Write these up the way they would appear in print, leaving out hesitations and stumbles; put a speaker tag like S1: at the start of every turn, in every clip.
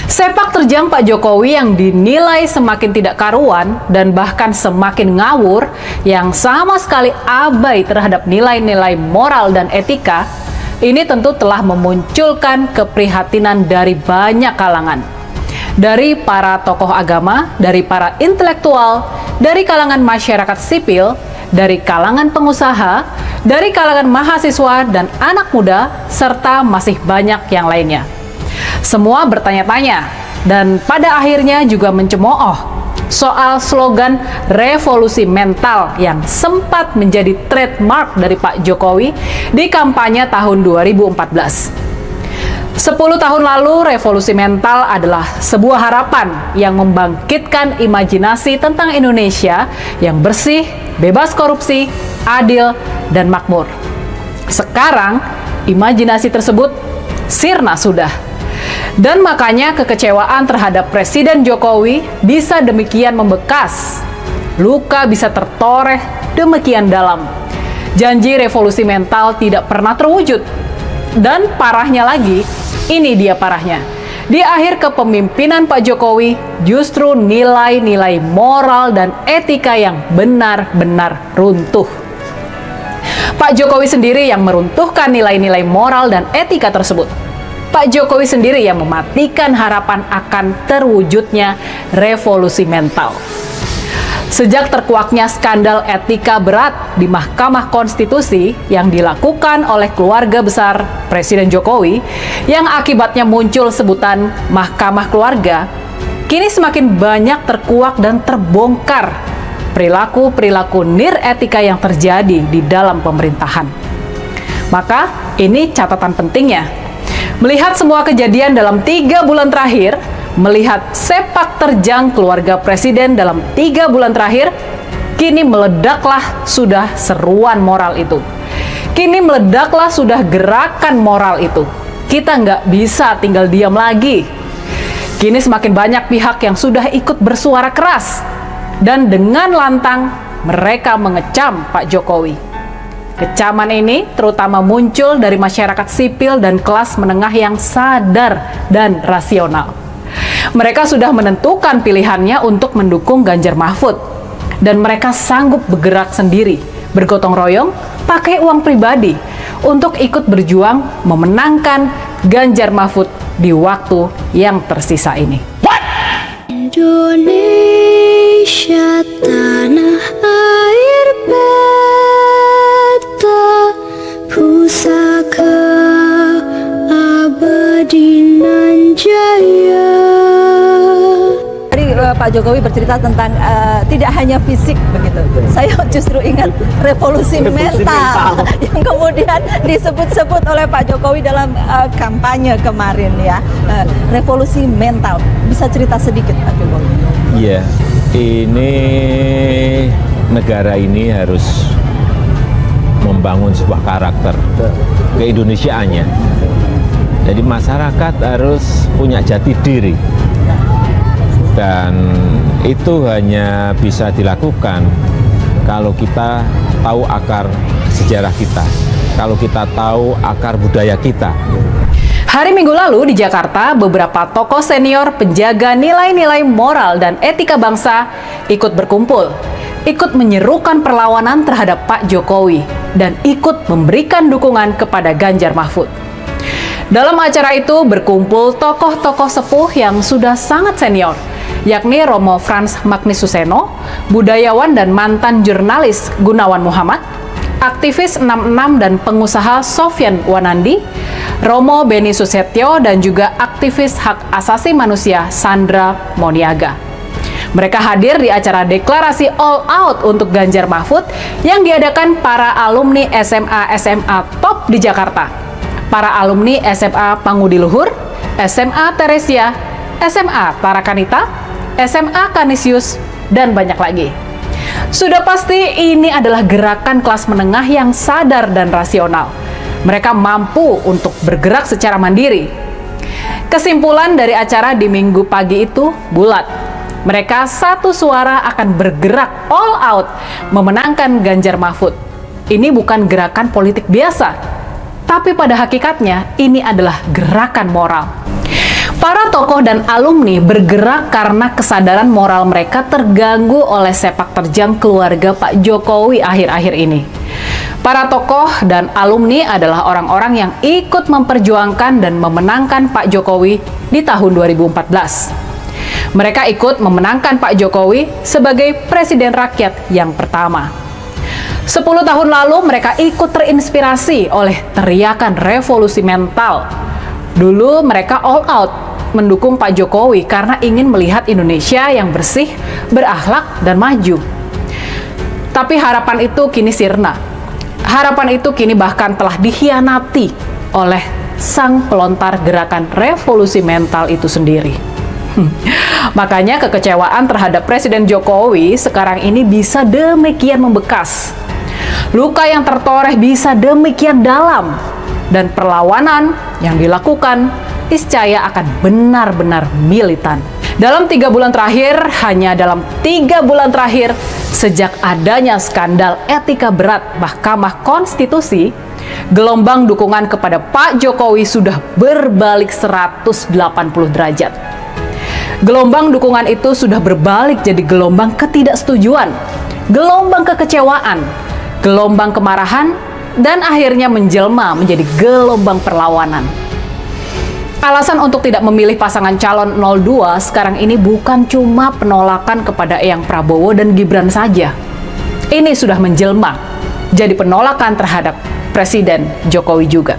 S1: Sepak terjang Pak Jokowi yang dinilai semakin tidak karuan dan bahkan semakin ngawur, yang sama sekali abai terhadap nilai-nilai moral dan etika, ini tentu telah memunculkan keprihatinan dari banyak kalangan. Dari para tokoh agama, dari para intelektual, dari kalangan masyarakat sipil, dari kalangan pengusaha, dari kalangan mahasiswa dan anak muda, serta masih banyak yang lainnya. Semua bertanya-tanya dan pada akhirnya juga mencemooh soal slogan revolusi mental yang sempat menjadi trademark dari Pak Jokowi di kampanye tahun 2014. 10 tahun lalu, revolusi mental adalah sebuah harapan yang membangkitkan imajinasi tentang Indonesia yang bersih, bebas korupsi, adil, dan makmur. Sekarang, imajinasi tersebut sirna sudah. Dan makanya kekecewaan terhadap Presiden Jokowi bisa demikian membekas. Luka bisa tertoreh demikian dalam. Janji revolusi mental tidak pernah terwujud. Dan parahnya lagi, ini dia parahnya. Di akhir kepemimpinan Pak Jokowi, justru nilai-nilai moral dan etika yang benar-benar runtuh. Pak Jokowi sendiri yang meruntuhkan nilai-nilai moral dan etika tersebut. Pak Jokowi sendiri yang mematikan harapan akan terwujudnya revolusi mental. Sejak terkuaknya skandal etika berat di Mahkamah Konstitusi yang dilakukan oleh keluarga besar Presiden Jokowi, yang akibatnya muncul sebutan Mahkamah Keluarga, kini semakin banyak terkuak dan terbongkar perilaku-perilaku niretika yang terjadi di dalam pemerintahan. Maka ini catatan pentingnya. Melihat semua kejadian dalam 3 bulan terakhir, melihat sepak terjang keluarga presiden dalam 3 bulan terakhir, kini meledaklah sudah seruan moral itu. Kini meledaklah sudah gerakan moral itu. Kita nggak bisa tinggal diam lagi. Kini semakin banyak pihak yang sudah ikut bersuara keras, dan dengan lantang mereka mengecam Pak Jokowi. Kecaman ini terutama muncul dari masyarakat sipil dan kelas menengah yang sadar dan rasional. Mereka sudah menentukan pilihannya untuk mendukung Ganjar Mahfud. Dan mereka sanggup bergerak sendiri, bergotong royong, pakai uang pribadi, untuk ikut berjuang memenangkan Ganjar Mahfud di waktu yang tersisa ini.
S2: Indonesia tanah air pusaka abadi nan jaya.
S3: Tadi Pak Jokowi bercerita tentang tidak hanya fisik begitu. Saya justru ingat revolusi mental yang kemudian disebut-sebut oleh Pak Jokowi dalam kampanye kemarin ya. Revolusi mental. Bisa cerita sedikit Pak Jokowi?
S4: Iya, ini negara ini harus membangun sebuah karakter keindonesiaannya. Jadi masyarakat harus punya jati diri, dan itu hanya bisa dilakukan kalau kita tahu akar sejarah kita, kalau kita tahu akar budaya kita.
S1: Hari Minggu lalu di Jakarta, beberapa tokoh senior penjaga nilai-nilai moral dan etika bangsa ikut berkumpul, ikut menyerukan perlawanan terhadap Pak Jokowi, dan ikut memberikan dukungan kepada Ganjar Mahfud. Dalam acara itu berkumpul tokoh-tokoh sepuh yang sudah sangat senior, yakni Romo Frans Magnisuseno, budayawan dan mantan jurnalis Gunawan Muhammad, aktivis 66 dan pengusaha Sofyan Wanandi, Romo Beni Susetio, dan juga aktivis hak asasi manusia Sandra Moniaga. Mereka hadir di acara deklarasi all out untuk Ganjar Mahfud yang diadakan para alumni SMA-SMA top di Jakarta, para alumni SMA Pangudi Luhur, SMA Teresia, SMA Tarakanita, SMA Kanisius, dan banyak lagi. Sudah pasti ini adalah gerakan kelas menengah yang sadar dan rasional. Mereka mampu untuk bergerak secara mandiri. Kesimpulan dari acara di Minggu pagi itu bulat. Mereka satu suara akan bergerak all out memenangkan Ganjar Mahfud. Ini bukan gerakan politik biasa, tapi pada hakikatnya ini adalah gerakan moral. Para tokoh dan alumni bergerak karena kesadaran moral mereka terganggu oleh sepak terjang keluarga Pak Jokowi akhir-akhir ini. Para tokoh dan alumni adalah orang-orang yang ikut memperjuangkan dan memenangkan Pak Jokowi di tahun 2014. Mereka ikut memenangkan Pak Jokowi sebagai presiden rakyat yang pertama. 10 tahun lalu mereka ikut terinspirasi oleh teriakan revolusi mental. Dulu mereka all out mendukung Pak Jokowi karena ingin melihat Indonesia yang bersih, berakhlak, dan maju. Tapi harapan itu kini sirna. Harapan itu kini bahkan telah dikhianati oleh sang pelontar gerakan revolusi mental itu sendiri. Makanya kekecewaan terhadap Presiden Jokowi sekarang ini bisa demikian membekas. Luka yang tertoreh bisa demikian dalam. Dan perlawanan yang dilakukan niscaya akan benar-benar militan. Dalam 3 bulan terakhir, hanya dalam 3 bulan terakhir, sejak adanya skandal etika berat Mahkamah Konstitusi, gelombang dukungan kepada Pak Jokowi sudah berbalik 180 derajat. Gelombang dukungan itu sudah berbalik jadi gelombang ketidaksetujuan, gelombang kekecewaan, gelombang kemarahan, dan akhirnya menjelma menjadi gelombang perlawanan. Alasan untuk tidak memilih pasangan calon 02 sekarang ini bukan cuma penolakan kepada Eyang Prabowo dan Gibran saja. Ini sudah menjelma jadi penolakan terhadap Presiden Jokowi juga.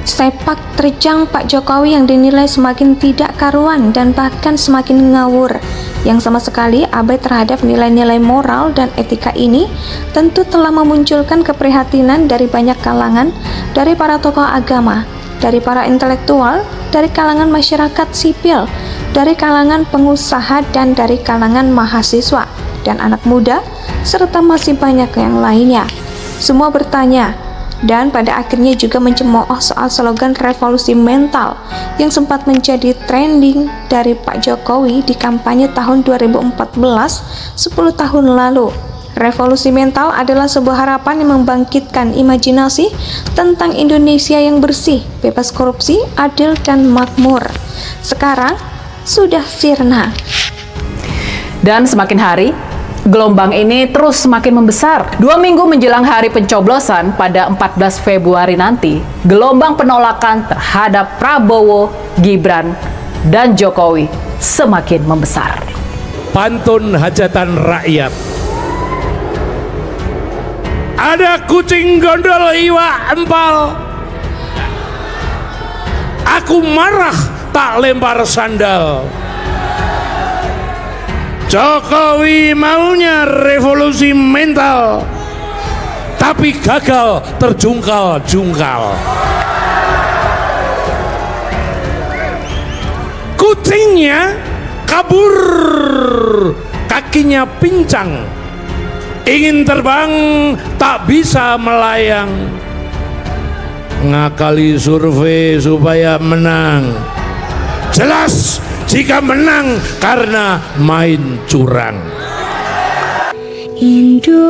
S5: Sepak terjang Pak Jokowi yang dinilai semakin tidak karuan dan bahkan semakin ngawur, yang sama sekali abai terhadap nilai-nilai moral dan etika ini, tentu telah memunculkan keprihatinan dari banyak kalangan, dari para tokoh agama, dari para intelektual, dari kalangan masyarakat sipil, dari kalangan pengusaha, dan dari kalangan mahasiswa dan anak muda, serta masih banyak yang lainnya. Semua bertanya, dan pada akhirnya juga mencemooh soal slogan revolusi mental yang sempat menjadi trending dari Pak Jokowi di kampanye tahun 2014, 10 tahun lalu. Revolusi mental adalah sebuah harapan yang membangkitkan imajinasi tentang Indonesia yang bersih, bebas korupsi, adil, dan makmur. Sekarang sudah sirna.
S1: Dan semakin hari, gelombang ini terus semakin membesar. 2 minggu menjelang hari pencoblosan pada 14 Februari nanti, gelombang penolakan terhadap Prabowo, Gibran, dan Jokowi semakin membesar.
S6: Pantun hajatan rakyat. Ada kucing gondol iwa empal. Aku marah tak lempar sandal. Jokowi maunya revolusi mental, tapi gagal terjungkal-jungkal. Kucingnya kabur, kakinya pincang, ingin terbang tak bisa melayang. Ngakali survei supaya menang, jelas jika menang karena main curang.
S2: Indonesia